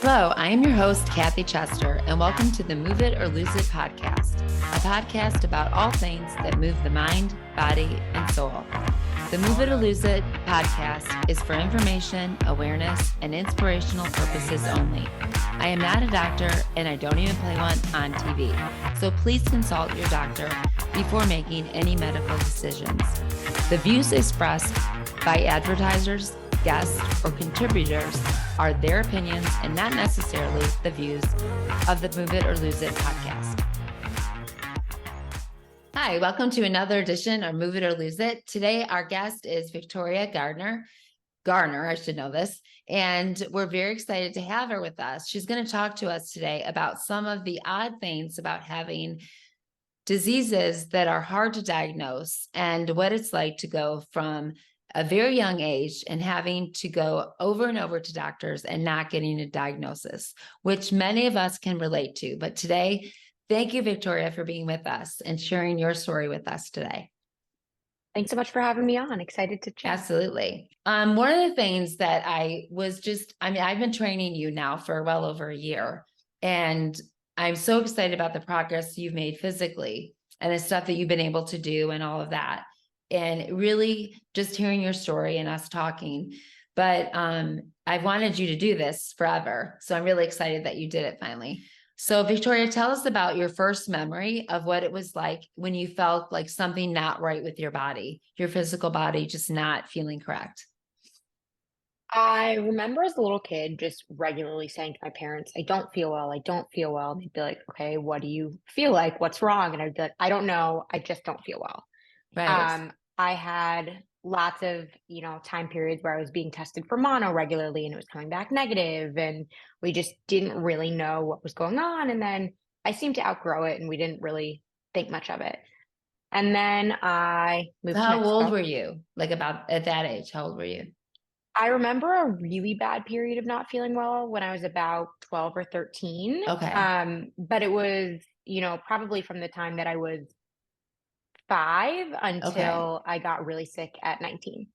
Hello, I am your host, Kathy Chester, and welcome to the Move It or Lose It podcast, a podcast about all things that move the mind, body, and soul. The Move It or Lose It podcast is for information, awareness, and inspirational purposes only. I am not a doctor, and I don't even play one on TV, so please consult your doctor before making any medical decisions. The views expressed by advertisers, guests, or contributors are their opinions and not necessarily the views of the Move It or Lose It podcast. Hi, welcome to another edition of Move It or Lose It. Today, our guest is Victoria Garner. I should know this. And we're very excited to have her with us. She's going to talk to us today about some of the odd things about having diseases that are hard to diagnose and what it's like to go from a very young age and having to go over and over to doctors and not getting a diagnosis, which many of us can relate to. But today, thank you, Victoria, for being with us and sharing your story with us today. Thanks so much for having me on. Excited to chat. Absolutely. One of the things that I've been training you now for well over a year, and I'm so excited about the progress you've made physically and the stuff that you've been able to do and all of that. And really just hearing your story and us talking. But I've wanted you to do this forever. So I'm really excited that you did it finally. So Victoria, tell us about your first memory of what it was like when you felt like something not right with your body, your physical body just not feeling correct. I remember as a little kid just regularly saying to my parents, I don't feel well. And they'd be like, okay, what do you feel like? What's wrong? And I'd be like, I don't know. I just don't feel well. Right. I had lots of, time periods where I was being tested for mono regularly and it was coming back negative, and we just didn't really know what was going on. And then I seemed to outgrow it and we didn't really think much of it. And then I moved So to how Mexico. old were you? Like about at that age, how old were you? I remember a really bad period of not feeling well when I was about 12 or 13. Okay. But it was, probably from the time that I was 5 Okay. until I got really sick at 19.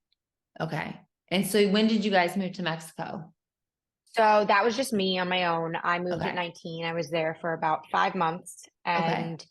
Okay. And so when did you guys move to Mexico? So that was just me on my own. I moved at Okay. 19. I was there for about 5 months. Okay. And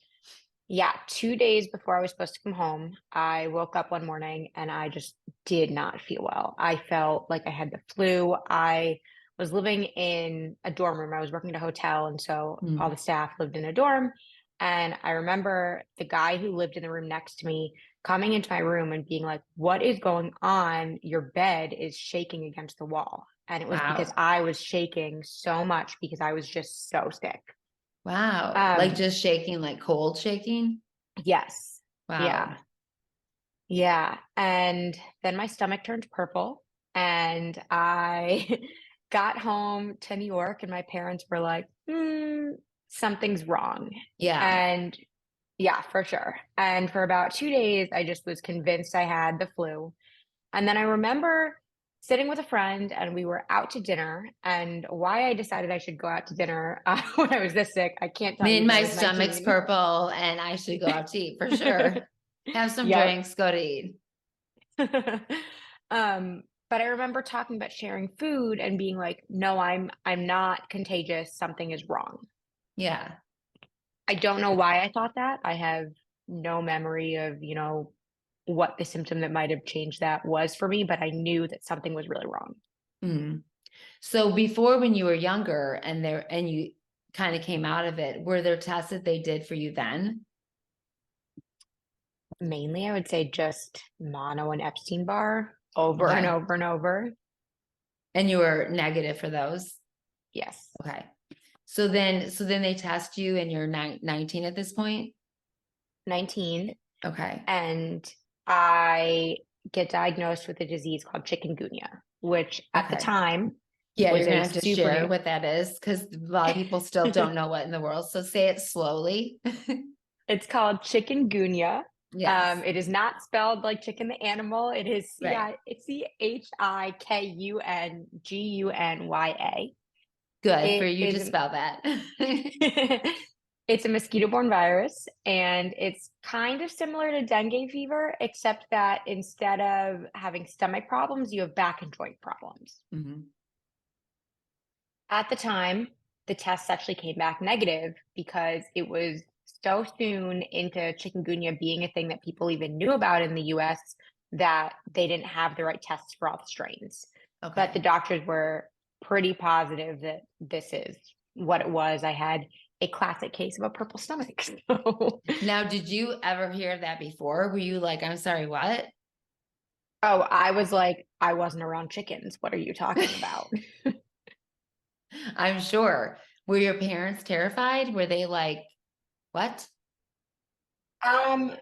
yeah, 2 days before I was supposed to come home, I woke up one morning and I just did not feel well. I felt like I had the flu. I was living in a dorm room. I was working at a hotel, and so all the staff lived in a dorm. And I remember the guy who lived in the room next to me coming into my room and being like, "What is going on? Your bed is shaking against the wall." And it was because Wow. I was shaking so much because I was just so sick. Wow. Like just shaking, like cold shaking? Yes. Wow. Yeah. Yeah. And then my stomach turned purple and I got home to New York and my parents were like, something's wrong. Yeah. And yeah, for sure. And for about 2 days, I just was convinced I had the flu. And then I remember sitting with a friend and we were out to dinner. And why I decided I should go out to dinner when I was this sick, I can't tell you, but I My was stomach's 19. purple and I should go out to eat for sure. Have some Yep. drinks, go to eat. But I remember talking about sharing food and being like, no, I'm not contagious. Something is wrong. Yeah. I don't know why I thought that. I have no memory of, what the symptom that might have changed that was for me, but I knew that something was really wrong. Mm. So before, when you were younger and you kind of came out of it, were there tests that they did for you then? Mainly, I would say just mono and Epstein-Barr over and Okay. over and over. And you were negative for those? Yes. Okay. So then they test you and you're 19 at this point? 19. Okay. And I get diagnosed with a disease called Chikun Gunya, which at the time Yeah, was you're gonna a have to super share new. what that is because a lot of people still don't know what in the world. So say it slowly. It's called Chikun Gunya. Yes. It is not spelled like chicken the animal. It is Right. it's CHIKUNGUNYA. Good for It you to is spell that. it's a mosquito-borne virus, and it's kind of similar to dengue fever, except that instead of having stomach problems, you have back and joint problems. Mhm. At the time, the tests actually came back negative because it was so soon into chikungunya being a thing that people even knew about in the US that they didn't have the right tests for all the strains. But the Okay. doctors were pretty positive that this is what it was. I had a classic case of a purple stomach. So, Now, did you ever hear that before? Were you like, I'm sorry, what? oh, I was like, I wasn't around chickens. What are you talking about? I'm sure. Were your parents terrified? Were they like, what? Um,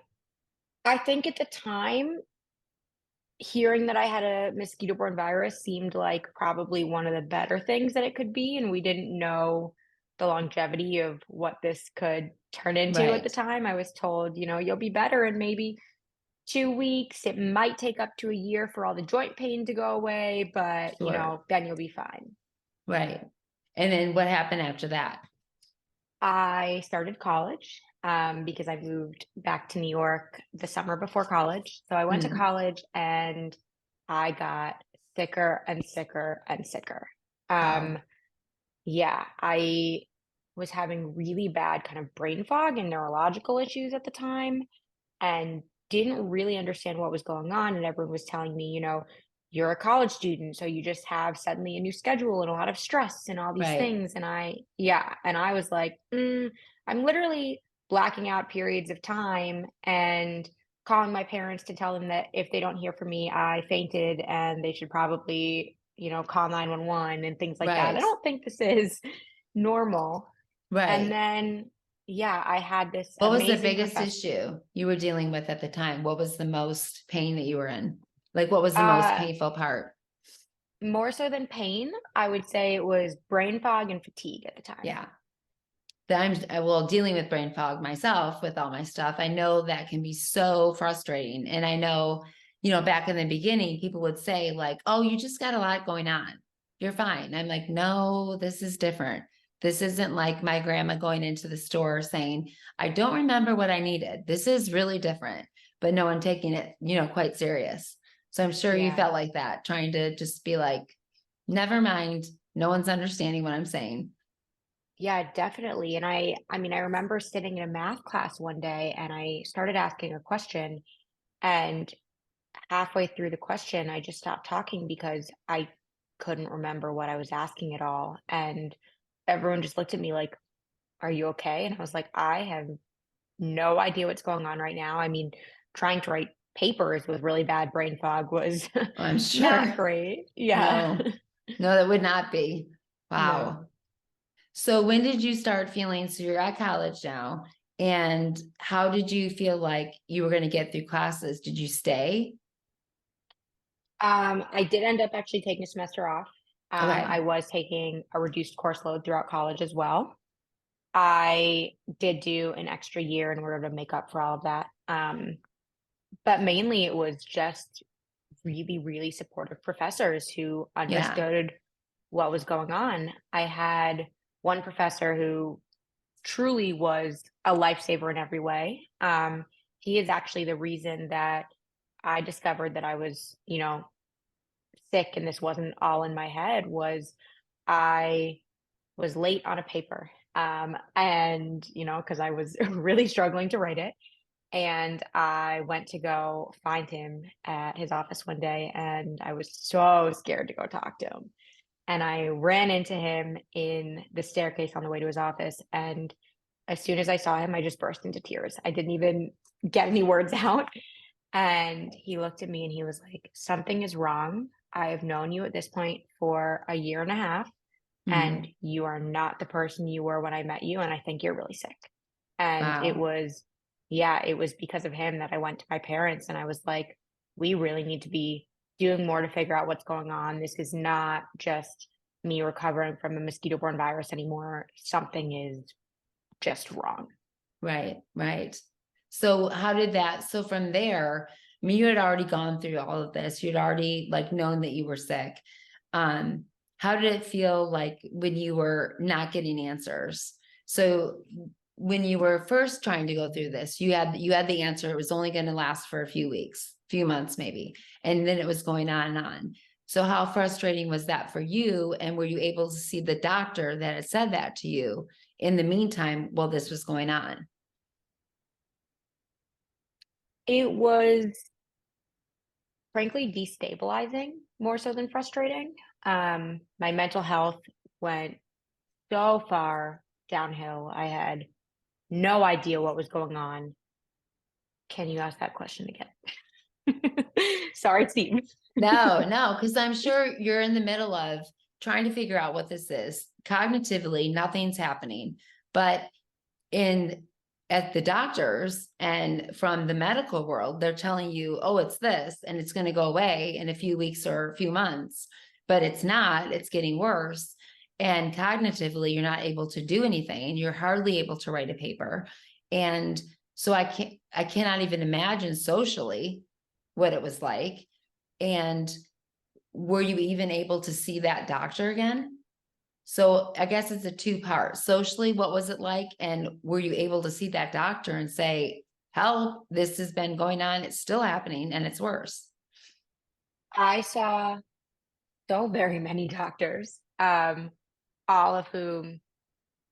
I think at the time, hearing that I had a mosquito-borne virus seemed like probably one of the better things that it could be, and we didn't know the longevity of what this could turn into at the Right. time. I was told, "You'll be better in maybe 2 weeks. It might take up to a year for all the joint pain to go away, but, Sure. then you'll be fine." Right. And then what happened after that? I started college, because I moved back to New York the summer before college. So I went to Hmm. college and I got sicker and sicker and sicker. Um, Wow. yeah, I was having really bad kind of brain fog and neurological issues at the time and didn't really understand what was going on. And everyone was telling me, you're a college student, so you just have suddenly a new schedule and a lot of stress and all these Right. things. And I was like, I'm literally blacking out periods of time and calling my parents to tell them that if they don't hear from me, I fainted and they should probably, call 911 and things like that. I Right. don't think this is normal. And Right. then, yeah, I had this What was the amazing biggest professor. issue you were dealing with at the time? What was the most pain that you were in? Like, what was the most Uh, painful part? More so than pain, I would say it was brain fog and fatigue at the time. Yeah. That well, dealing with brain fog myself with all my stuff, I know that can be so frustrating. And I know, back in the beginning, people would say, like, oh, you just got a lot going on. You're fine. I'm like, no, this is different. This isn't like my grandma going into the store saying, I don't remember what I needed. This is really different, but no one taking it, quite serious. So I'm sure you Yeah. felt like that, trying to just be like, never mind. No one's understanding what I'm saying. Yeah, definitely. And I mean, I remember sitting in a math class one day and I started asking a question, and halfway through the question, I just stopped talking because I couldn't remember what I was asking at all. And everyone just looked at me like, "Are you okay?" And I was like, "I have no idea what's going on right now." I mean, trying to write papers with really bad brain fog was I'm not sure. great. Yeah. No, no, that would not be. Wow. No. So when did you start feeling, so you're at college now, and how did you feel like you were going to get through classes? Did you stay? I did end up actually taking a semester off. I Okay. was taking a reduced course load throughout college as well. I did do an extra year in order to make up for all of that. But mainly it was just really, really supportive professors who Yeah. understood what was going on. I had one professor who truly was a lifesaver in every way. He is actually the reason that I discovered that I was, sick and this wasn't all in my head. Was I was late on a paper. And, because I was really struggling to write it. And I went to go find him at his office one day, and I was so scared to go talk to him. And I ran into him in the staircase on the way to his office. And as soon as I saw him, I just burst into tears. I didn't even get any words out. And he looked at me and he was like, "Something is wrong. I have known you at this point for a year and a half, and Mhm. you are not the person you were when I met you. And I think you're really sick." And Wow. yeah, it was because of him that I went to my parents and I was like, "We really need to be doing more to figure out what's going on. This is not just me recovering from a mosquito-borne virus anymore. Something is just wrong." Right. Right. So how did that, so from there, I mean, you had already gone through all of this. You'd already like known that you were sick. Um, how did it feel like when you were not getting answers? So when you were first trying to go through this, you had the answer. It was only going to last for a few weeks, few months maybe, and then it was going on and on. So how frustrating was that for you? And were you able to see the doctor that had said that to you in the meantime while this was going on? It was frankly destabilizing more so than frustrating. My mental health went so far downhill. I had no idea what was going on. Can you ask that question again? Sorry, Steve. No, because I'm sure you're in the middle of trying to figure out what this is. Cognitively, nothing's happening. But in at the doctors and from the medical world, they're telling you, oh, it's this, and it's going to go away in a few weeks or a few months. But it's not, it's getting worse. And cognitively, you're not able to do anything. You're hardly able to write a paper. And so I cannot even imagine socially what it was like. And were you even able to see that doctor again? So I guess it's a two-part. Socially, what was it like? And were you able to see that doctor and say, help, this has been going on, it's still happening, and it's worse? I saw so very many doctors, all of whom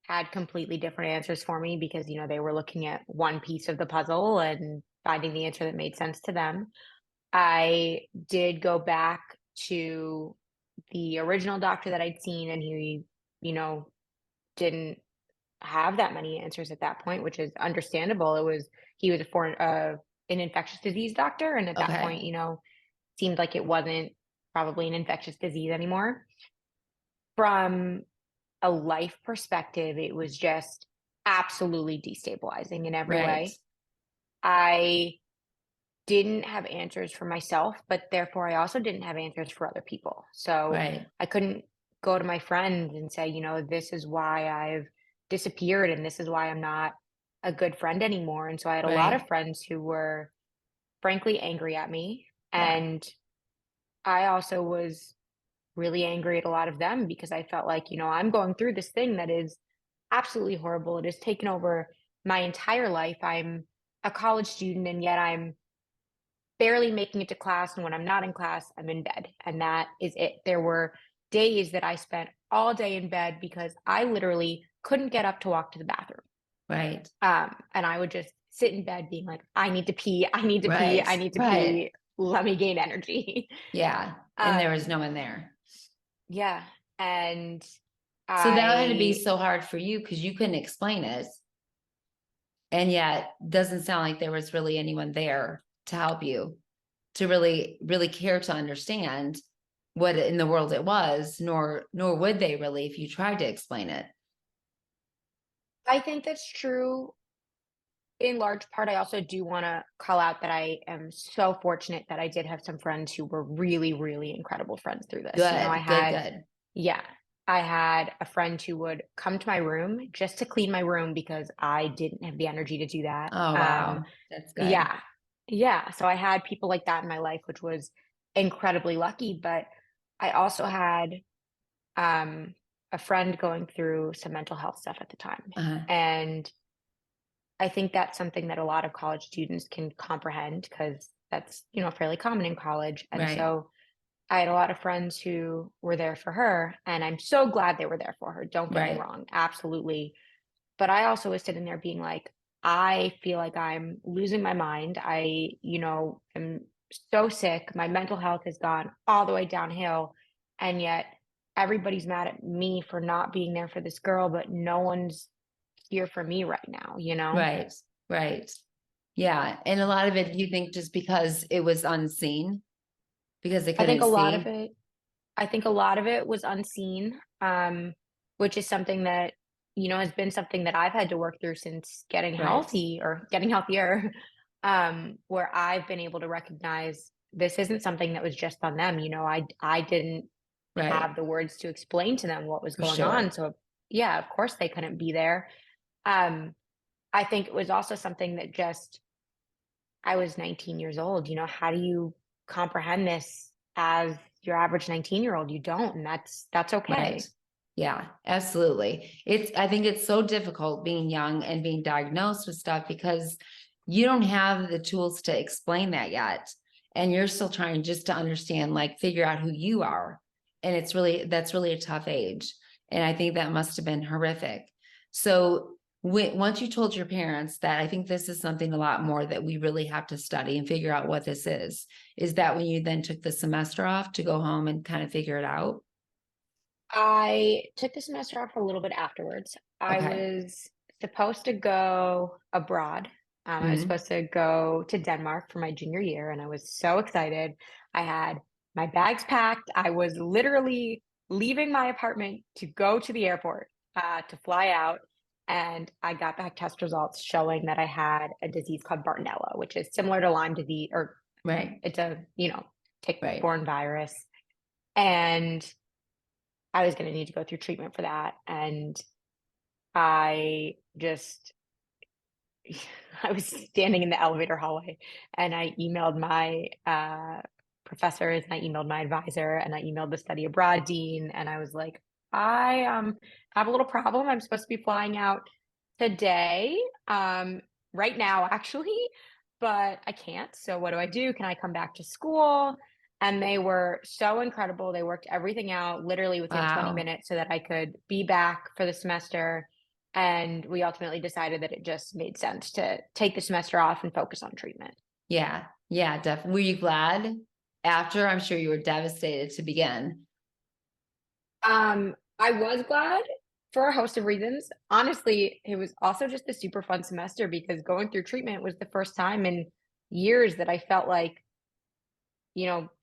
had completely different answers for me because, they were looking at one piece of the puzzle and finding the answer that made sense to them. I did go back to the original doctor that I'd seen, and he, didn't have that many answers at that point, which is understandable. He was an infectious disease doctor, and at that Okay. point, seemed like it wasn't probably an infectious disease anymore. From a life perspective, it was just absolutely destabilizing in every Right. way. I didn't have answers for myself, but therefore I also didn't have answers for other people. So Right. I couldn't go to my friends and say, this is why I've disappeared and this is why I'm not a good friend anymore. And so I had a lot Right. of friends who were frankly angry at me. Yeah. And I also was really angry at a lot of them because I felt like, I'm going through this thing that is absolutely horrible. It has taken over my entire life. I'm a college student and yet I'm barely making it to class, and when I'm not in class, I'm in bed, and that is it. There were days that I spent all day in bed because I literally couldn't get up to walk to the bathroom. Right. And I would just sit in bed being like, I need to pee, I need to pee, Right. I need to Right. pee. Let me gain energy. Yeah. And there was Um, no one there. yeah. And So that had to be I so hard for you because you couldn't explain it. And yet doesn't sound like there was really anyone there to help you, to really, really care to understand what in the world it was, nor would they really if you tried to explain it. I think that's true in large part. I also do want to call out that I am so fortunate that I did have some friends who were really, really incredible friends through this. Good, good, good. Yeah, I had a friend who would come to my room just to clean my room because I didn't have the energy to do that. Oh, wow. That's good. Yeah, yeah. So I had people like that in my life, which was incredibly lucky. But I also had um, a friend going through some mental health stuff at the time. Uh-huh. And I think that's something that a lot of college students can comprehend because that's, fairly common in college. And Right, so I had a lot of friends who were there for her, and I'm so glad they were there for her. Don't get me right, wrong, absolutely. But I also was sitting there being like, I feel like I'm losing my mind. I, am so sick. My mental health has gone all the way downhill. And yet everybody's mad at me for not being there for this girl, but no one's here for me right now? right, right. Yeah. And a lot of it, you think just because it was unseen, because they I think couldn't a lot of see. it I think a lot of it was unseen, which is something that, has been something that I've had to work through since getting Right, healthy or getting healthier, where I've been able to recognize this isn't something that was just on them. I didn't right. have the words to explain to them what was For going on. sure. So yeah, of course they couldn't be there. Um, I think it was also something that just I was 19 years old. How do you comprehend this as your average 19-year-old? You don't, and that's Right. okay. Yeah, absolutely. I think it's so difficult being young and being diagnosed with stuff because you don't have the tools to explain that yet. and you're still trying just to understand, like figure out who you are. And that's really a tough age. And I think that must have been horrific. So once you told your parents that, I think this is something a lot more that we really have to study and figure out what this is that when you then took the semester off to go home and kind of figure it out? I took the semester off a little bit afterwards. I Okay. was supposed to go abroad. I was Mhm. supposed to go to Denmark for my junior year, and I was so excited. I had my bags packed. I was literally leaving my apartment to go to the airport to fly out. And I got back test results showing that I had a disease called Bartonella, which is similar to Lyme disease, or Right. it's a, Right. tick-borne virus. And I was gonna need to go through treatment for that, and I just I was standing in the elevator hallway, and I emailed my, professors, and I emailed my advisor, and I emailed the study abroad dean, and I was like, "I, have a little problem. I'm supposed to be flying out today, right now, actually, but I can't. So what do I do? Can I come back to school?" And they were so incredible. They worked everything out literally within 20 Wow. minutes so that I could be back for the semester. And we ultimately decided that it just made sense to take the semester off and focus on treatment. Yeah. Yeah, definitely. Were you glad after? I'm sure you were devastated to begin. I was glad for a host of reasons. Honestly, it was also just a super fun semester because going through treatment was the first time in years that I felt like,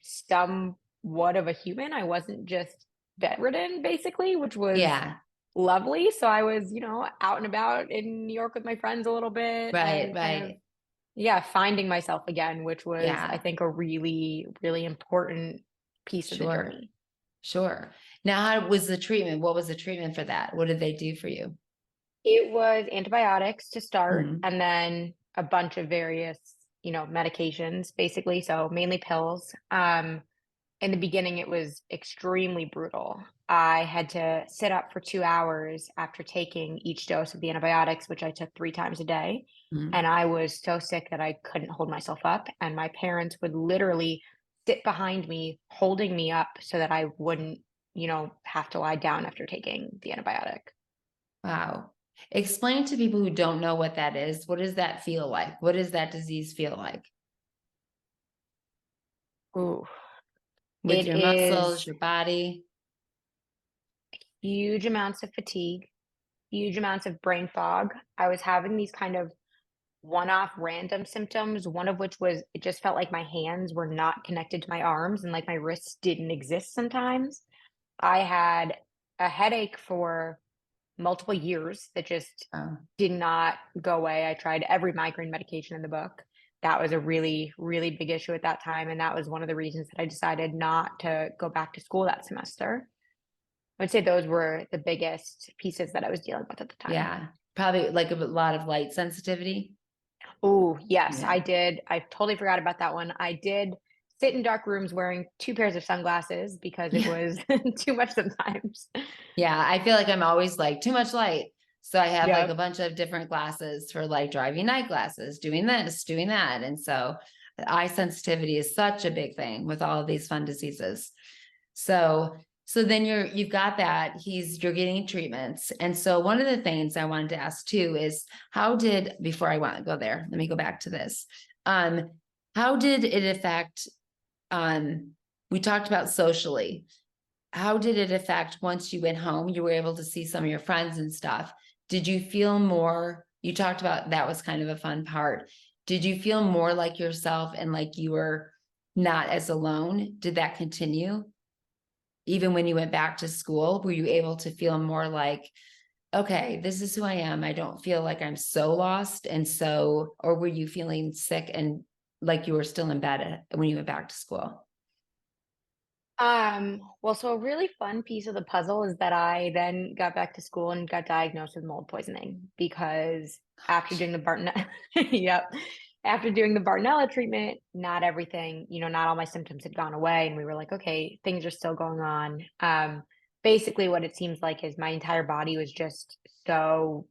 somewhat of a human. I wasn't just bedridden, basically, which was Yeah. lovely. So I was, out and about in New York with my friends a little bit Right. and kind of, Right. yeah, finding myself again, which was, I Yeah. think, a really, really important piece of the Sure. journey. Sure. Now, how was the treatment? What was the treatment for that? What did they do for you? It was antibiotics to start, Mhm. and then a bunch of various, medications, basically. So mainly pills. In the beginning, it was extremely brutal. I had to sit up for 2 hours after taking each dose of the antibiotics, which I took 3 times a day. Mhm. And I was so sick that I couldn't hold myself up. And my parents would literally sit behind me, holding me up so that I wouldn't, have to lie down after taking the antibiotic. Wow. Explain to people who don't know what that is. What does that feel like? What does that disease feel like? Ooh, With it your muscles, is your body? huge amounts of fatigue, huge amounts of brain fog. I was having these kind of one-off random symptoms, one of which was it just felt like my hands were not connected to my arms and like my wrists didn't exist sometimes. I had a headache for multiple years that just Oh, did not go away. I tried every migraine medication in the book. That was a really, really big issue at that time. And that was one of the reasons that I decided not to go back to school that semester. I would say those were the biggest pieces that I was dealing with at the time. yeah. Probably like a lot of light sensitivity. Oh, yes, Yeah. I did. I totally forgot about that one. I did sit in dark rooms wearing 2 pairs of sunglasses because it Yeah. was too much sometimes. Yeah. I feel like I'm always like too much light. So I have like a Yep. bunch of different glasses for like driving night glasses, doing this, doing that. And so eye sensitivity is such a big thing with all of these fun diseases. So then you've got that you're getting treatments. And so one of the things I wanted to ask too is before I want to go there, let me go back to this. Um, how did it affect um we talked about socially. How did it affect once you went home? You were able to see some of your friends and stuff. Did you feel more? You talked about that was kind of a fun part. Did you feel more like yourself and like you were not as alone? Did that continue? Even when you went back to school, were you able to feel more like, okay, this is who I am. I don't feel like I'm so lost. And so, or were you feeling sick and like you were still in bed when you went back to school? Well, so a really fun piece of the puzzle is that I then got back to school and got diagnosed with mold poisoning because after Gosh. doing the Bartonella, yep, after doing the Bartonella treatment, not everything, not all my symptoms had gone away, and we were like, okay, things are still going on. Basically, what it seems like is my entire body was just so,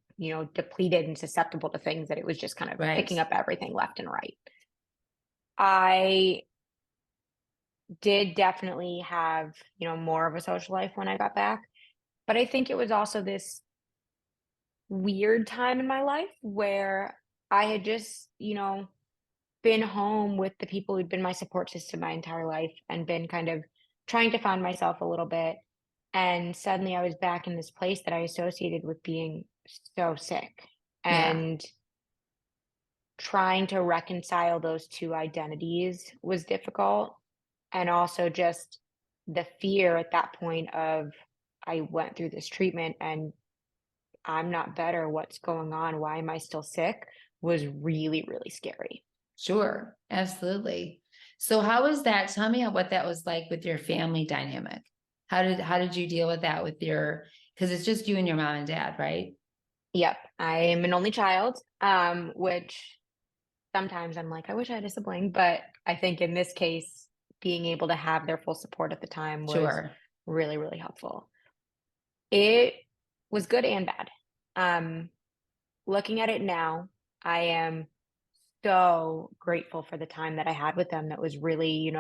depleted and susceptible to things that it was just kind of Right. picking up everything left and right. I did definitely have, more of a social life when I got back. But I think it was also this weird time in my life where I had just, been home with the people who'd been my support system my entire life and been kind of trying to find myself a little bit. And suddenly I was back in this place that I associated with being so sick Yeah, and trying to reconcile those two identities was difficult. And also just the fear at that point of I went through this treatment and I'm not better. What's going on? Why am I still sick? Was really, really scary. sure. Absolutely. So how was that? Tell me what that was like with your family dynamic. How did you deal with that with your, because it's just you and your mom and dad, right? Yep. I am an only child, which sometimes I'm like, I wish I had a sibling, but I think in this case, being able to have their full support at the time was Sure. really, really helpful. It was good and bad. Um, Looking at it now, I am so grateful for the time that I had with them that was really,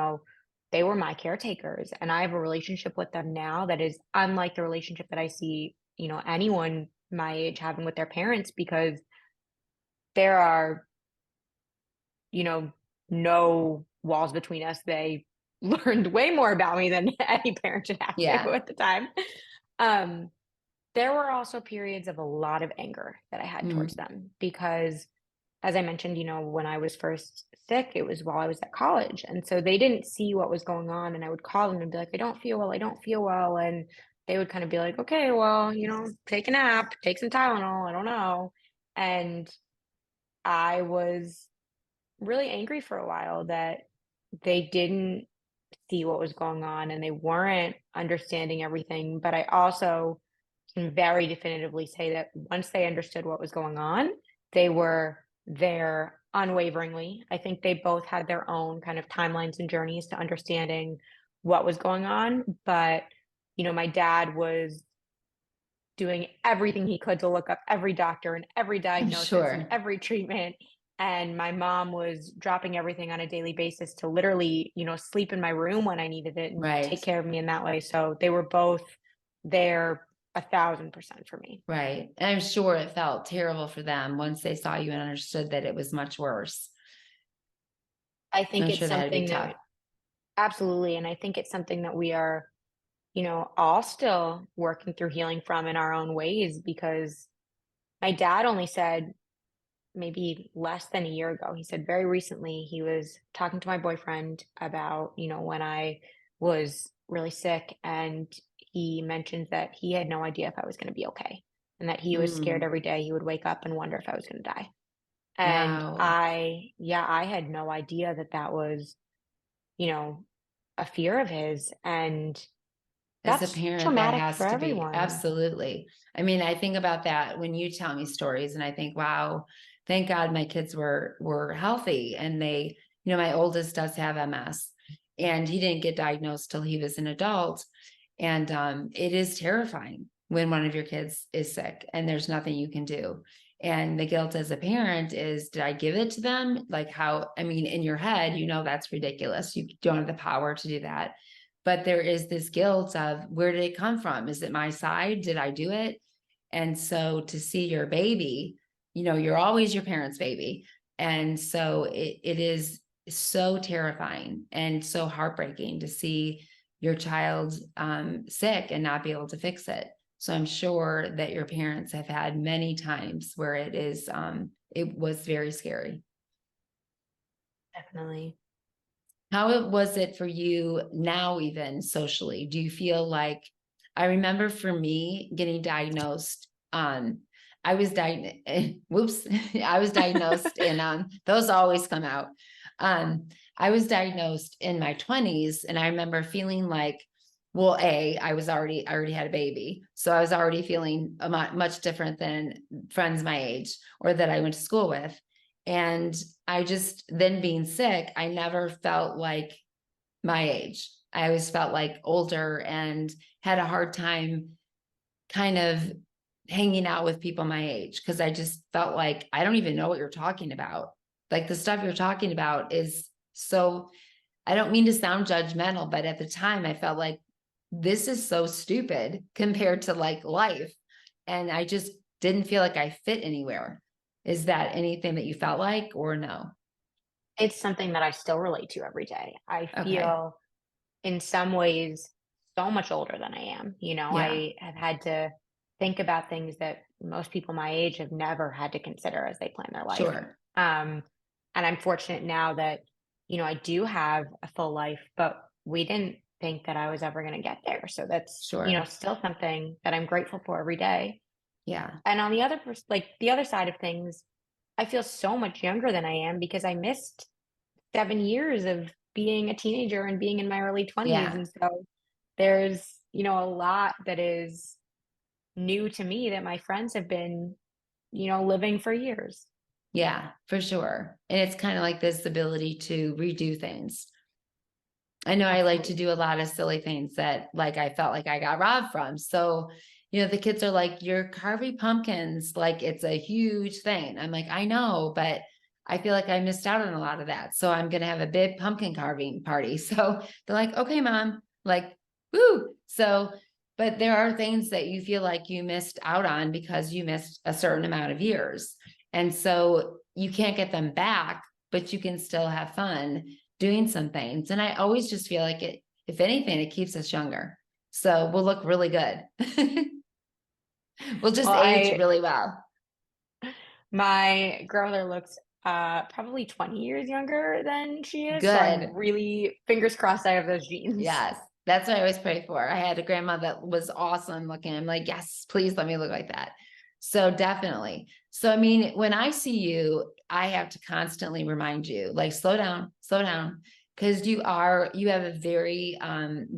they were my caretakers, and I have a relationship with them now that is unlike the relationship that I see, anyone my age having with their parents because there are, you know, no walls between us. They learned way more about me than any parent should have to Yeah. at the time. Um, there were also periods of a lot of anger that I had towards Mm, them because, as I mentioned, when I was first sick, it was while I was at college. And so they didn't see what was going on. And I would call them and be like, I don't feel well. I don't feel well. And they would kind of be like, okay, well, take a nap, take some Tylenol. I don't know. And I was really angry for a while that they didn't see what was going on and they weren't understanding everything. But I also can very definitively say that once they understood what was going on, they were there unwaveringly. I think they both had their own kind of timelines and journeys to understanding what was going on. But, my dad was doing everything he could to look up every doctor and every I'm diagnosis and sure. every treatment. And my mom was dropping everything on a daily basis to literally, sleep in my room when I needed it and Right. take care of me in that way. So they were both there 1,000% for me. Right. And I'm sure it felt terrible for them once they saw you and understood that it was much worse. I think I'm it's sure that had to be something tough. that absolutely. And I think it's something that we are, all still working through healing from in our own ways because my dad only said maybe less than a year ago. He said very recently he was talking to my boyfriend about, when I was really sick and he mentioned that he had no idea if I was going to be okay and that he was scared Mm, every day he would wake up and wonder if I was going to die. And wow. I had no idea that that was, you know, a fear of his and As a that's parent, that traumatic has for to be everyone. absolutely. I mean, I think about that when you tell me stories and I think, wow, thank God my kids were healthy and they, my oldest does have MS and he didn't get diagnosed till he was an adult. And it is terrifying when one of your kids is sick and there's nothing you can do. And the guilt as a parent is, did I give it to them? Like how, I mean, in your head, that's ridiculous. You don't have the power to do that. But there is this guilt of where did it come from? Is it my side? Did I do it? And so to see your baby, you're always your parents' baby. And so it is so terrifying and so heartbreaking to see your child sick and not be able to fix it. So I'm sure that your parents have had many times where it was very scary. Definitely. How was it for you now, even socially? Do you feel like, I remember for me getting diagnosed, I was diagnosed, whoops, I was diagnosed and those always come out. Um, I was diagnosed in my 20s and I remember feeling like, well, I already had a baby. So I was already feeling much different than friends my age or that I went to school with. And I just, then being sick, I never felt like my age. I always felt like older and had a hard time kind of hanging out with people my age because I just felt like I don't even know what you're talking about. Like the stuff you're talking about is so I don't mean to sound judgmental, but at the time I felt like this is so stupid compared to like life. And I just didn't feel like I fit anywhere. Is that anything that you felt like or no? It's something that I still relate to every day. I Okay. feel in some ways so much older than I am. Yeah, I have had to think about things that most people my age have never had to consider as they plan their life. sure. Um, and I'm fortunate now that, I do have a full life, but we didn't think that I was ever going to get there. So that's, Sure. still something that I'm grateful for every day. Yeah. And on the other, like the other side of things, I feel so much younger than I am because I missed 7 years of being a teenager and being in my early 20s. Yeah. And so there's, a lot that is new to me that my friends have been, living for years. Yeah, for sure. And it's kind of like this ability to redo things. I know I like to Absolutely. do a lot of silly things that like I felt like I got robbed from. So, the kids are like, you're carving pumpkins, like it's a huge thing. I'm like, I know, but I feel like I missed out on a lot of that. So I'm gonna have a big pumpkin carving party. So they're like, okay, mom, like, woo. So, but there are things that you feel like you missed out on because you missed a certain amount of years. And so you can't get them back, but you can still have fun doing some things. And I always just feel like it, if anything, it keeps us younger. So we'll look really good. We'll just Well, age really well. my grandmother looks probably 20 years younger than she is. So I'm Good. really fingers crossed I have those genes. Yes. That's what I always pray for. I had a grandma that was awesome looking. I'm like, yes, please let me look like that. So definitely. So, I mean, when I see you, I have to constantly remind you, like, slow down. Because you have a very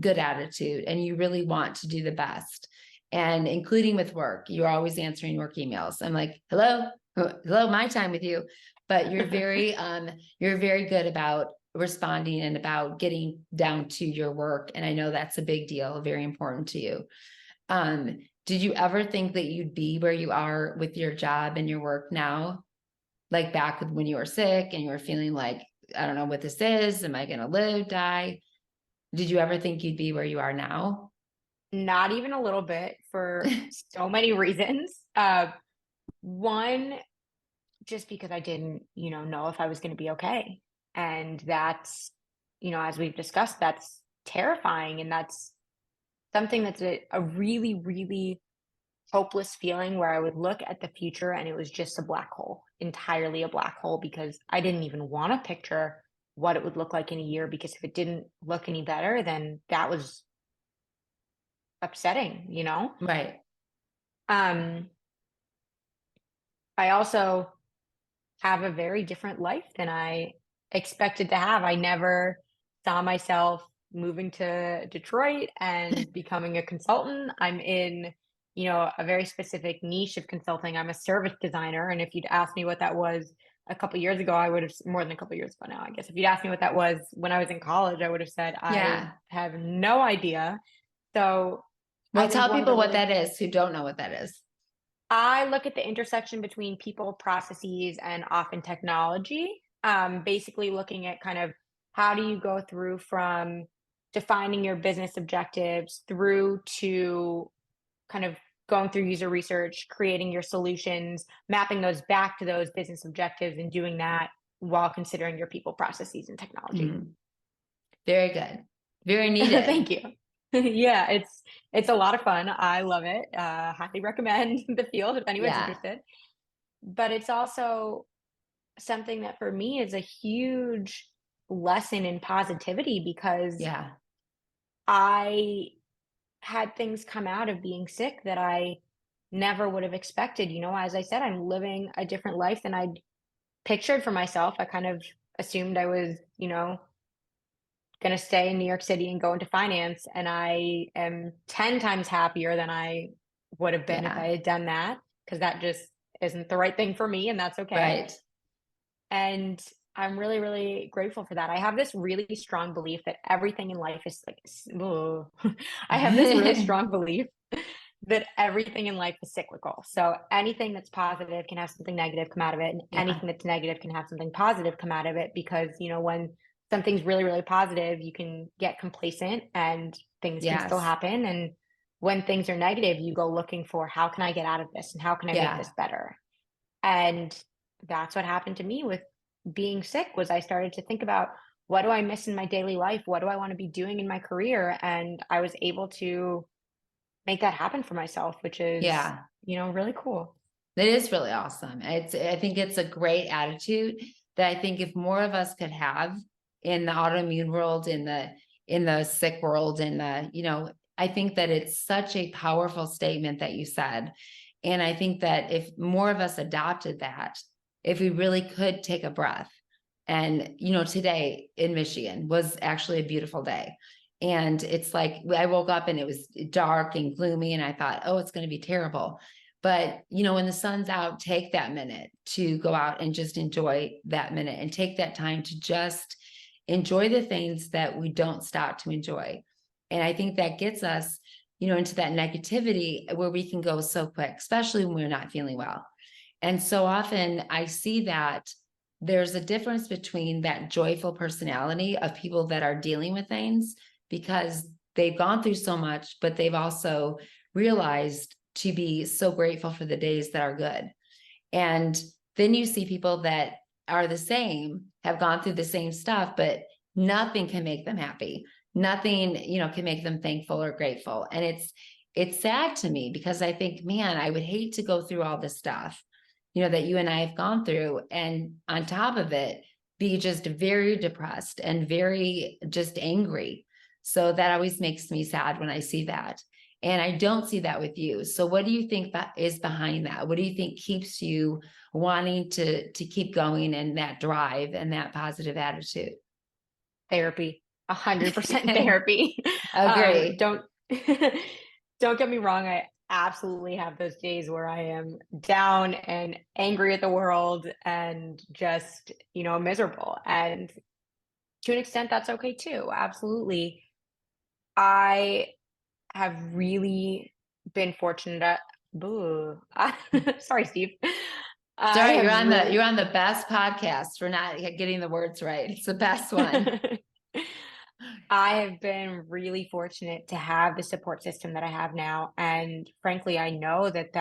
good attitude and you really want to do the best. And including with work, you're always answering work emails. I'm like, hello, my time with you. But you're very good about responding and about getting down to your work. And I know that's a big deal, very important to you. Did you ever think that you'd be where you are with your job and your work now? Like back when you were sick and you were feeling like, I don't know what this is. Am I going to live, die? Did you ever think you'd be where you are now? Not even a little bit for so many reasons. One, just because I didn't, know if I was going to be okay. And that's, as we've discussed, that's terrifying. And that's something that's a really, really hopeless feeling where I would look at the future and it was just a black hole, entirely a black hole, because I didn't even want to picture what it would look like in a year, because if it didn't look any better, then that was upsetting. Right. Um, I also have a very different life than I expected to have. I never saw myself moving to Detroit and becoming a consultant. I'm in, a very specific niche of consulting. I'm a service designer. And if you'd asked me what that was a couple years ago, I would have, more than a couple years ago now, I guess. If you'd asked me what that was when I was in college, I would have said, I Yeah. have no idea. So I Well, think tell one of the people what really that is who don't know what that is. I look at the intersection between people, processes, and often technology. Basically looking at kind of how do you go through from defining your business objectives through to kind of going through user research, creating your solutions, mapping those back to those business objectives, and doing that while considering your people, processes, and technology. Mm, very good. Very needed. Thank you. Yeah, it's a lot of fun. I love it. Highly recommend the field if anyone's Yeah. interested. But it's also something that for me is a huge lesson in positivity, because Yeah. I had things come out of being sick that I never would have expected. As I said, I'm living a different life than I'd pictured for myself. I kind of assumed I was, going to stay in New York City and go into finance. And I am 10 times happier than I would have been if I Yeah. had done that, because that just isn't the right thing for me. And that's okay. Right. And I'm really, really grateful for that. I have this really strong belief that everything in life is like, ugh. I have this really strong belief that everything in life is cyclical. So anything that's positive can have something negative come out of it, and Yeah. anything that's negative can have something positive come out of it. Because, when something's really, really positive, you can get complacent and things can still Yes. happen. And when things are negative, you go looking for how can I get out of this and how can I make Yeah. this better? And that's what happened to me with being sick was I started to think about what do I miss in my daily life? What do I want to be doing in my career? And I was able to make that happen for myself, which is, Yeah. really cool. That is really awesome. I think it's a great attitude that I think if more of us could have in the autoimmune world, in the sick world, in the, I think that it's such a powerful statement that you said. And I think that if more of us adopted that, if we really could take a breath, and today in Michigan was actually a beautiful day. And it's like I woke up and it was dark and gloomy, and I thought, oh, it's going to be terrible. But, when the sun's out, take that minute to go out and just enjoy that minute and take that time to just enjoy the things that we don't stop to enjoy. And I think that gets us, into that negativity where we can go so quick, especially when we're not feeling well. And so often I see that there's a difference between that joyful personality of people that are dealing with things because they've gone through so much, but they've also realized to be so grateful for the days that are good. And then you see people that are the same, have gone through the same stuff, but nothing can make them happy. Nothing, can make them thankful or grateful. And it's sad to me because I think, man, I would hate to go through all this stuff, that you and I have gone through. And on top of it, be just very depressed and very just angry. So that always makes me sad when I see that. And I don't see that with you. So what do you think that is behind that? What do you think keeps you wanting to keep going and that drive and that positive attitude? Therapy, 100% therapy. Agree. Don't don't get me wrong. I absolutely have those days where I am down and angry at the world and just, miserable. And to an extent, that's okay too. Absolutely. I have really been fortunate. Boo. Sorry, Steve. I Sorry, you're have on the really you're on the best podcast for not getting the words right. It's the best one. I have been really fortunate to have the support system that I have now. And frankly, I know that,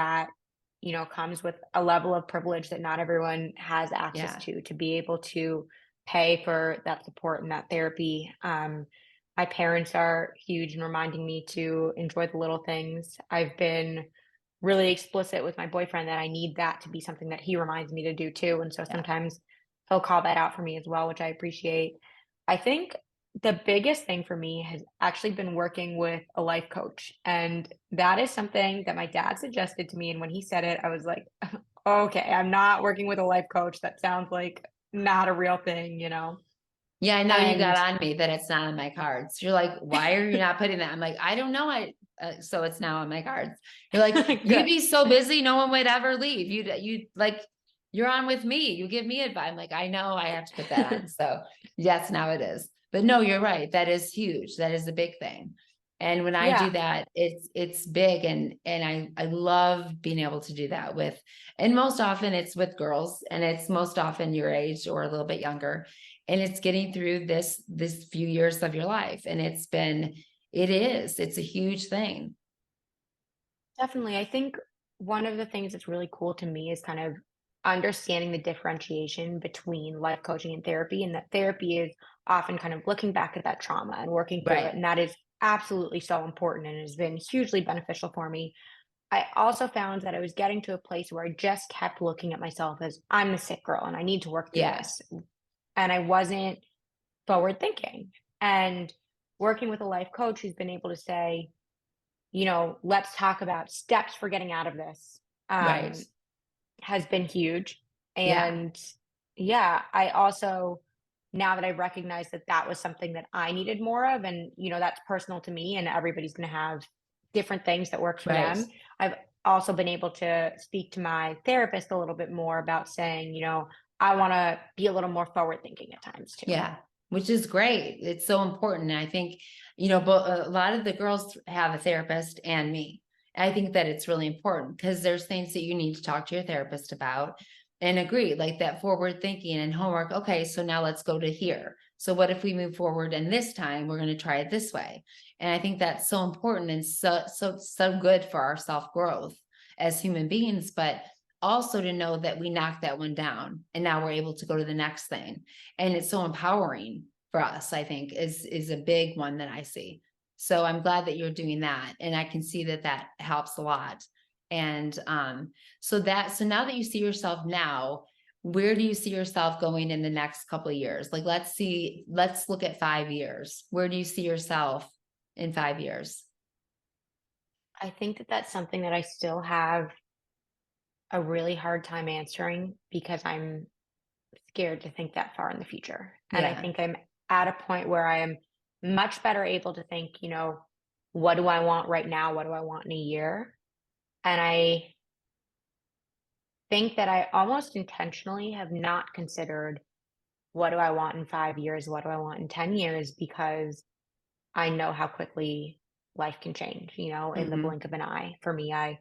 comes with a level of privilege that not everyone has access Yeah. to be able to pay for that support and that therapy. My parents are huge in reminding me to enjoy the little things. I've been really explicit with my boyfriend that I need that to be something that he reminds me to do too. And so Yeah. sometimes he'll call that out for me as well, which I appreciate. I think the biggest thing for me has actually been working with a life coach. And that is something that my dad suggested to me. And when he said it, I was like, okay, I'm not working with a life coach. That sounds like not a real thing. Yeah, I know you got And on me that it's not on my cards. You're like, why are you not putting that? I'm like, I don't know. So it's now on my cards. You're like, you'd good. be so busy, no one would ever leave. You like, you're on with me. You give me advice. I'm like, I know I have to put that on. So yes, now it is. But no, you're right. That is huge. That is a big thing. And when I do Yeah, that, it's big. And I love being able to do that with, and most often it's with girls, and it's most often your age or a little bit younger, and it's getting through this few years of your life. And it's a huge thing. definitely. I think one of the things that's really cool to me is kind of understanding the differentiation between life coaching and therapy, and that therapy is often kind of looking back at that trauma and working through it. Right. And that is absolutely so important and has been hugely beneficial for me. I also found that I was getting to a place where I just kept looking at myself as I'm the sick girl and I need to work through Yeah. this. And I wasn't forward thinking. And working with a life coach who's been able to say, let's talk about steps for getting out of this, Right. has been huge. Yeah. And yeah, I also, now that I recognize that that was something that I needed more of, and, that's personal to me, and everybody's going to have different things that work for Right. them. I've also been able to speak to my therapist a little bit more about saying, I want to be a little more forward thinking at times too. Yeah. Which is great. It's so important. And I think, but a lot of the girls have a therapist and me. I think that it's really important because there's things that you need to talk to your therapist about and agree, like that forward thinking and homework. Okay, so now let's go to here. So what if we move forward and this time we're going to try it this way? And I think that's so important and so good for our self-growth as human beings, but also to know that we knocked that one down and now we're able to go to the next thing. And it's so empowering for us, I think is a big one that I see. So I'm glad that you're doing that. And I can see that that helps a lot. And so now that you see yourself now, where do you see yourself going in the next couple of years? Like, let's look at 5 years. Where do you see yourself in 5 years? I think that that's something that I still have a really hard time answering because I'm scared to think that far in the future. And I Yeah. think I'm at a point where I am much better able to think, what do I want right now? What do I want in a year? And I think that I almost intentionally have not considered what do I want in 5 years? What do I want in 10 years? Because I know how quickly life can change, in the Hmm. blink of an eye. For me, I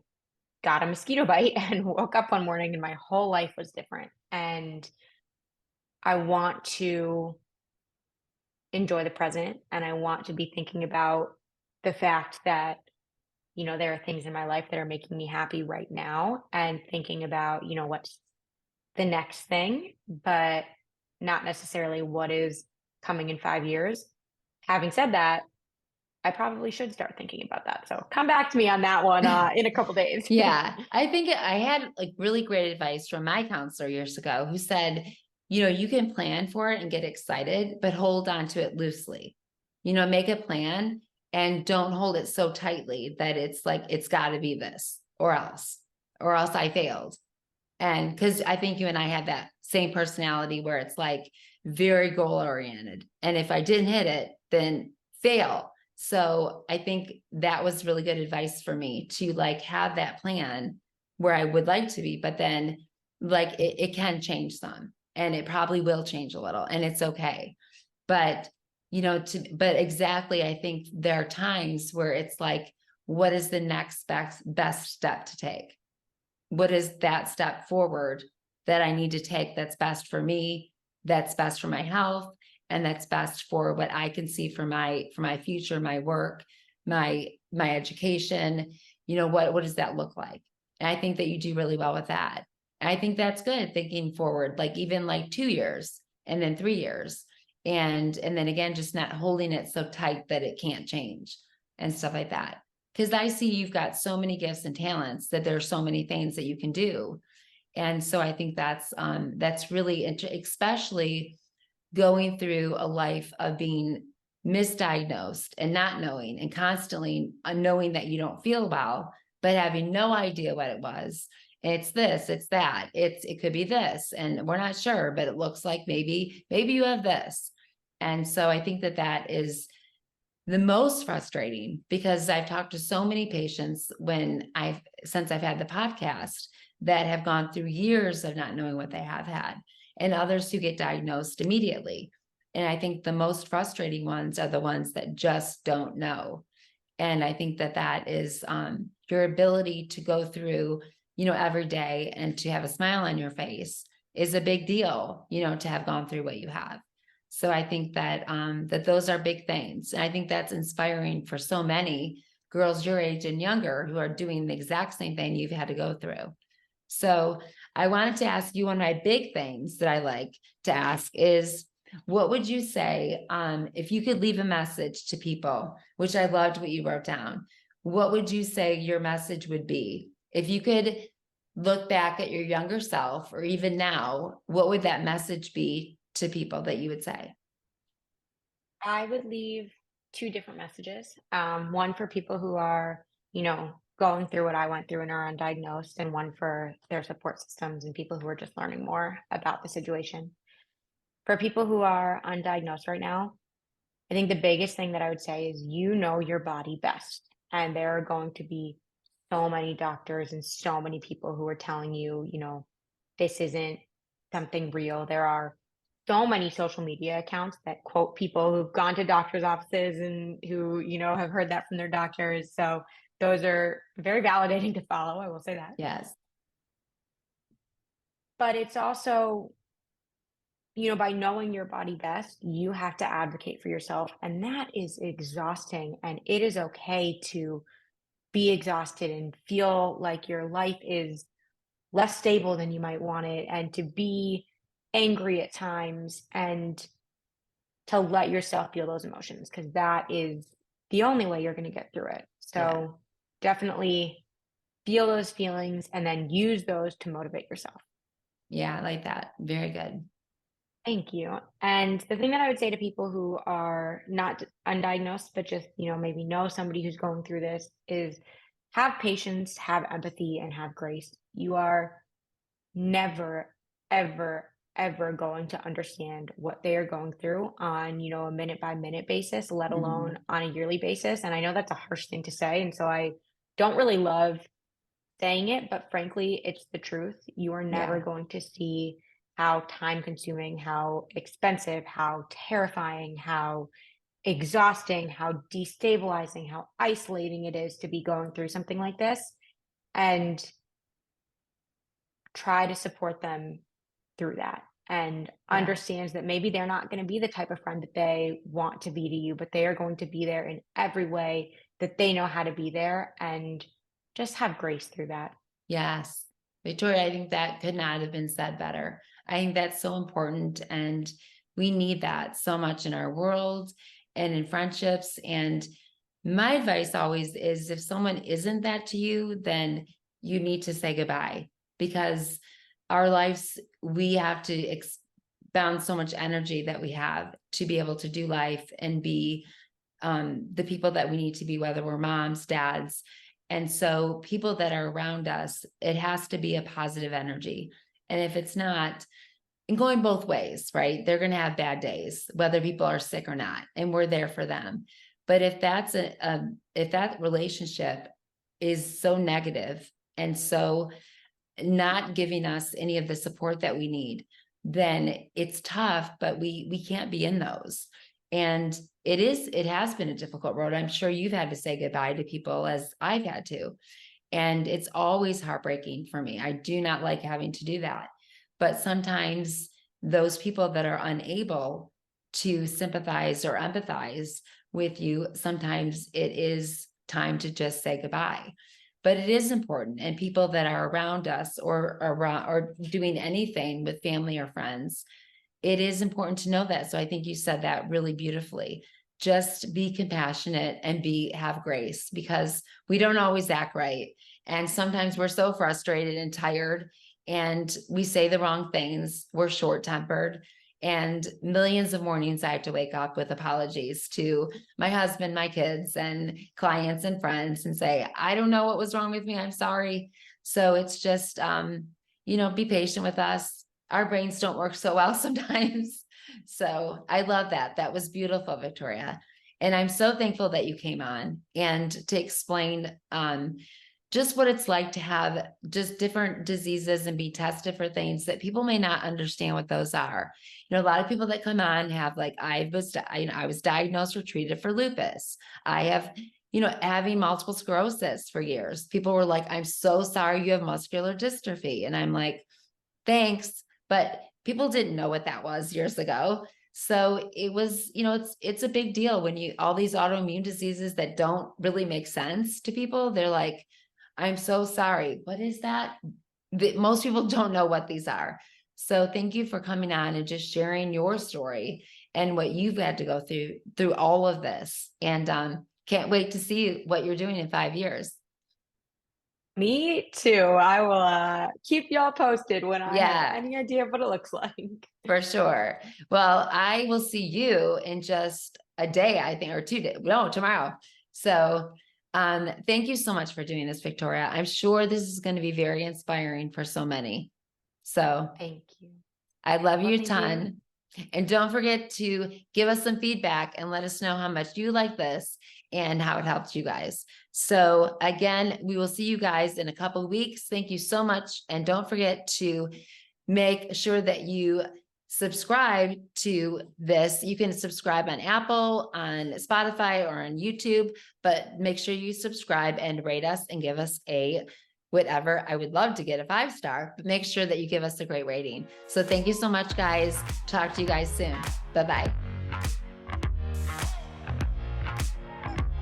got a mosquito bite and woke up one morning and my whole life was different. And I want to enjoy the present and I want to be thinking about the fact that, there are things in my life that are making me happy right now and thinking about, what's the next thing, but not necessarily what is coming in 5 years. Having said that, I probably should start thinking about that. So come back to me on that one in a couple days. Yeah, I think I had like really great advice from my counselor years ago who said, you can plan for it and get excited, but hold on to it loosely. Make a plan and don't hold it so tightly that it's like, it's got to be this or else I failed. And because I think you and I had that same personality where it's like very goal oriented. And if I didn't hit it, then fail. So I think that was really good advice for me to like have that plan where I would like to be, but then like it can change some and it probably will change a little and it's okay. But, but exactly, I think there are times where it's like, what is the next best step to take? What is that step forward that I need to take that's best for me, that's best for my health, and that's best for what I can see for my future, my work, my education. What does that look like? And I think that you do really well with that. And I think that's good thinking forward, like even like 2 years and then 3 years. And then again, just not holding it so tight that it can't change and stuff like that. Because I see you've got so many gifts and talents that there are so many things that you can do. And so I think that's really especially going through a life of being misdiagnosed and not knowing and constantly knowing that you don't feel well, but having no idea what it was. It's this, it's that, it could be this, and we're not sure, but it looks like maybe you have this. And so I think that is the most frustrating because I've talked to so many patients since I've had the podcast that have gone through years of not knowing what they have had, and others who get diagnosed immediately. And I think the most frustrating ones are the ones that just don't know. And I think that is your ability to go through, every day and to have a smile on your face is a big deal, to have gone through what you have. So I think that those are big things. And I think that's inspiring for so many girls your age and younger who are doing the exact same thing you've had to go through. So I wanted to ask you, one of my big things that I like to ask is, what would you say if you could leave a message to people, which I loved what you wrote down, what would you say your message would be? If you could look back at your younger self or even now, what would that message be to people that you would say? I would leave two different messages. One for people who are, going through what I went through and are undiagnosed, and one for their support systems and people who are just learning more about the situation. For people who are undiagnosed right now, I think the biggest thing that I would say is you know your body best. And there are going to be so many doctors and so many people who are telling you, this isn't something real. There are so many social media accounts that quote people who've gone to doctors' offices and who, have heard that from their doctors. So those are very validating to follow. I will say that. Yes. But it's also by knowing your body best, you have to advocate for yourself. And that is exhausting. And it is okay to be exhausted and feel like your life is less stable than you might want it, and to be angry at times, and to let yourself feel those emotions, because that is the only way you're going to get through it. Yeah. So definitely feel those feelings and then use those to motivate yourself. Yeah, I like that. Very good. Thank you. And the thing that I would say to people who are not undiagnosed, but just, maybe know somebody who's going through this, is have patience, have empathy, and have grace. You are never, ever, ever going to understand what they are going through on, a minute by minute basis, let Mhm. alone on a yearly basis. And I know that's a harsh thing to say. And so I don't really love saying it, but frankly, it's the truth. You are never Yeah. going to see how time consuming, how expensive, how terrifying, how exhausting, how destabilizing, how isolating it is to be going through something like this, and try to support them through that, and Yeah. understands that maybe they're not going to be the type of friend that they want to be to you, but they are going to be there in every way that they know how to be there, and just have grace through that. Yes. Victoria, I think that could not have been said better. I think that's so important. And we need that so much in our world and in friendships. And my advice always is if someone isn't that to you, then you need to say goodbye, because our lives, we have to expound so much energy that we have to be able to do life and be the people that we need to be, whether we're moms, dads. And so people that are around us, it has to be a positive energy. And if it's not, and going both ways, right? They're going to have bad days, whether people are sick or not, and we're there for them. But if that's if that relationship is so negative and so not giving us any of the support that we need, then it's tough, but we can't be in those. And it has been a difficult road. I'm sure you've had to say goodbye to people as I've had to. And it's always heartbreaking for me. I do not like having to do that. But sometimes those people that are unable to sympathize or empathize with you, sometimes it is time to just say goodbye. But it is important, and people that are around us or around or doing anything with family or friends, it is important to know that. So I think you said that really beautifully. Just be compassionate and have grace, because we don't always act right. And sometimes we're so frustrated and tired and we say the wrong things. We're short tempered. And millions of mornings I have to wake up with apologies to my husband, my kids, and clients and friends, and say, I don't know what was wrong with me. I'm sorry. So it's just, be patient with us. Our brains don't work so well sometimes. So I love that. That was beautiful, Victoria. And I'm so thankful that you came on and to explain just what it's like to have just different diseases and be tested for things that people may not understand what those are. A lot of people that come on have, like, I was diagnosed or treated for lupus. I have, having multiple sclerosis for years. People were like, I'm so sorry you have muscular dystrophy. And I'm like, thanks. But people didn't know what that was years ago. So it was, it's a big deal when all these autoimmune diseases that don't really make sense to people. They're like, I'm so sorry. What is that? Most people don't know what these are. So thank you for coming on and just sharing your story and what you've had to go through all of this. And can't wait to see what you're doing in 5 years. Me too. I will keep y'all posted when I have Yeah. any idea of what it looks like. For sure. Well, I will see you in just a day, I think, or 2 days. No, tomorrow. So, thank you so much for doing this, Victoria. I'm sure this is going to be very inspiring for so many. So, Thank you. I love Well, you a thank you. ton. And don't forget to give us some feedback and let us know how much you like this and how it helped you guys. So again, we will see you guys in a couple of weeks. Thank you so much. And don't forget to make sure that you subscribe to this. You can subscribe on Apple, on Spotify, or on YouTube, but make sure you subscribe and rate us and give us a whatever. I would love to get a 5-star, but make sure that you give us a great rating. So thank you so much, guys. Talk to you guys soon. Bye-bye.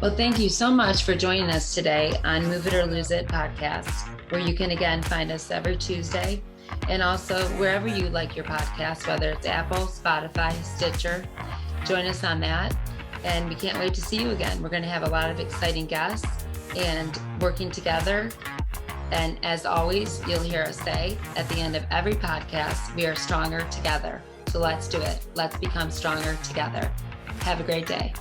Well, thank you so much for joining us today on Move It or Lose It podcast, where you can again find us every Tuesday, and also wherever you like your podcast, whether it's Apple, Spotify, Stitcher. Join us on that, and we can't wait to see you again. We're going to have a lot of exciting guests and working together. And as always, you'll hear us say at the end of every podcast, we are stronger together. So let's do it. Let's become stronger together. Have a great day.